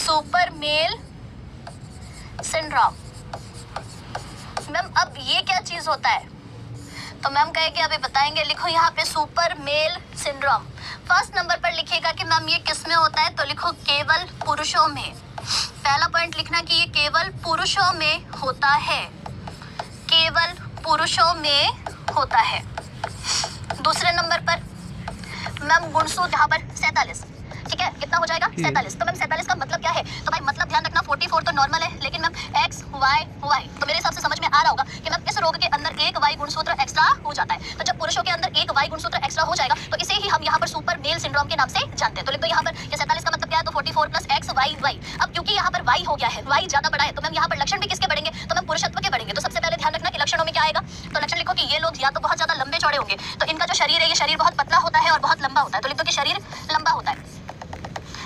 Super male syndrome. Ma'am अब ये क्या चीज होता है? तो मैम कहे कि अभी बताएंगे। लिखो यहाँ पे super male syndrome. First number पर लिखिएगा कि मैम ये किस में होता है, तो लिखो केवल पुरुषों में। पहला पॉइंट लिखना कि ये केवल पुरुषों में होता है, केवल पुरुषों में होता है। दूसरे नंबर पर मैम गुणसूत्र यहाँ पर 47, ठीक है, कितना हो जाएगा 47। तो मैम 47 का मतलब क्या है? तो भाई मतलब ध्यान रखना 44 तो नॉर्मल है, लेकिन मैम एक्स वाई वाई, तो मेरे हिसाब से समझ में आ रहा होगा कि मैम इस रोग के अंदर एक वाई गुणसूत्र एक्स्ट्रा हो जाता है। तो जब पुरुषों के अंदर एक वाई गुणसूत्र एक्स्ट्रा हो जाएगा तो इसे ही हम यहाँ पर सुपर मेल सिंड्रोम के नाम से जानते हैं। तो लिख दो यहाँ पर ये 47 का मतलब क्या है, तो 44 प्लस एक्स वाई वाई। अब क्योंकि यहाँ पर वाई हो गया है, वाई ज्यादा बड़ा है, तो मैम यहाँ पर लक्षण भी किसके बढ़ेंगे, तो मैम पुरुषत्व के बढ़ेंगे। तो सबसे पहले ध्यान रखना कि लक्षणों में क्या आएगा, तो लक्षण लिखो कि ये लोग या तो बहुत ज्यादा लंबे चौड़े होंगे, तो इनका जो शरीर है ये शरीर बहुत पतला होता है और बहुत लंबा होता है। तो लिख दो कि शरीर लंबा होता है,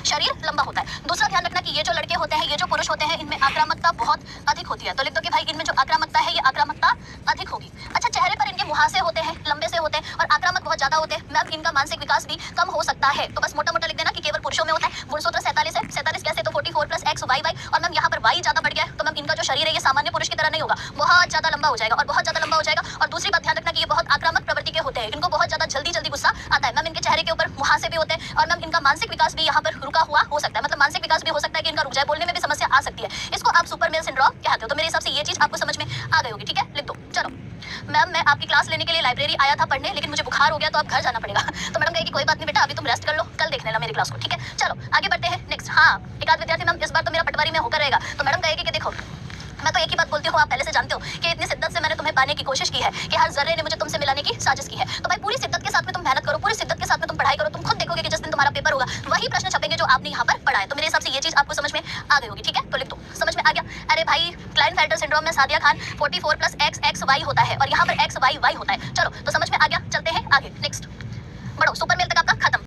शरीर लंबा होता है। दूसरा ध्यान रखना कि ये जो लड़के होते हैं, ये जो पुरुष होते हैं, इनमें आक्रामकता बहुत अधिक होती है। तो लिख दो कि भाई इनमें जो आक्रामकता है ये आक्रामकता अधिक होगी। अच्छा, चेहरे पर इनके मुहासे होते हैं, लंबे से होते हैं और आक्रामक बहुत ज्यादा होते हैं। मैम इनका मानसिक विकास भी कम हो सकता है। तो बस मोटा मोटा लिख देना कि केवल पुरुषों में होता है। गुणसूत्र 47 है, 47 कैसे, तो 44 प्लस एक्स वाई वाई, और मैम यहाँ पर वाई ज्यादा बढ़ गया है, तो मैम इनका जो शरीर है ये सामान्य पुरुष की तरह नहीं होगा, बहुत ज्यादा लंबा हो जाएगा और बहुत ज्यादा लंबा हो जाएगा। और दूसरी बात ध्यान रखना कि ये बहुत आक्रामक प्रवृत्ति के होते हैं, इनको बहुत ज्यादा जल्दी जल्दी गुस्सा आता है। मैम इनके चेहरे के ऊपर मुहासे भी होते हैं और मैम इनका मानसिक विकास भी यहाँ पर रुका हुआ हो सकता है, मतलब मानसिक विकास भी हो सकता है कि इनका रुक जाए, बोलने में भी समस्या आ सकती है। इसको आप सुपर मेल सिंड्रोम कहते हो। तो मेरे हिसाब से ये चीज आपको समझ में आ गई होगी, ठीक है, लिख दो। चलो मैम मैं आपकी क्लास लेने के लिए लाइब्रेरी आया था पढ़ने, लेकिन मुझे बुखार हो गया तो अब घर जाना पड़ेगा। तो मैडम कहे कि कोई बात नहीं बेटा, अभी तुम रेस्ट कर लो, कल देख लेना मेरी क्लास को, ठीक है। चलो आगे बढ़ते हैं नेक्स्ट। हाँ, एक आध विद्यार्थी मैम इस बार तो मेरा पटवारी में होकर रहेगा। तो मैडम कहेगी कि देखो मैं तो एक ही बात बोलती हूँ, आप पहले से जानते हो कि इतनी शिद्दत से मैंने तुम्हें पाने की कोशिश की है कि हर जर्रे ने मुझे तुमसे मिलाने की साजिश की है। तो भाई पूरी शिद्दत के साथ में तुम मेहनत करो, पूरी शिद्दत के साथ में तुम पढ़ाई करो, तुम खुद देखोगे कि जिस दिन तुम्हारा पेपर होगा वही प्रश्न छपेंगे जो आपने यहाँ पर पढ़ा है। तो मेरे हिसाब से ये चीज आपको समझ में आ गई होगी, ठीक है। तो लिख दो, समझ में आ गया। अरे भाई क्लाइनफेल्टर सिंड्रोम में Sadia Khan 44 plus X X Y होता है और यहाँ पर एक्स वाई वाई होता है। चलो तो समझ में आ गया, चलते हैं आगे नेक्स्ट।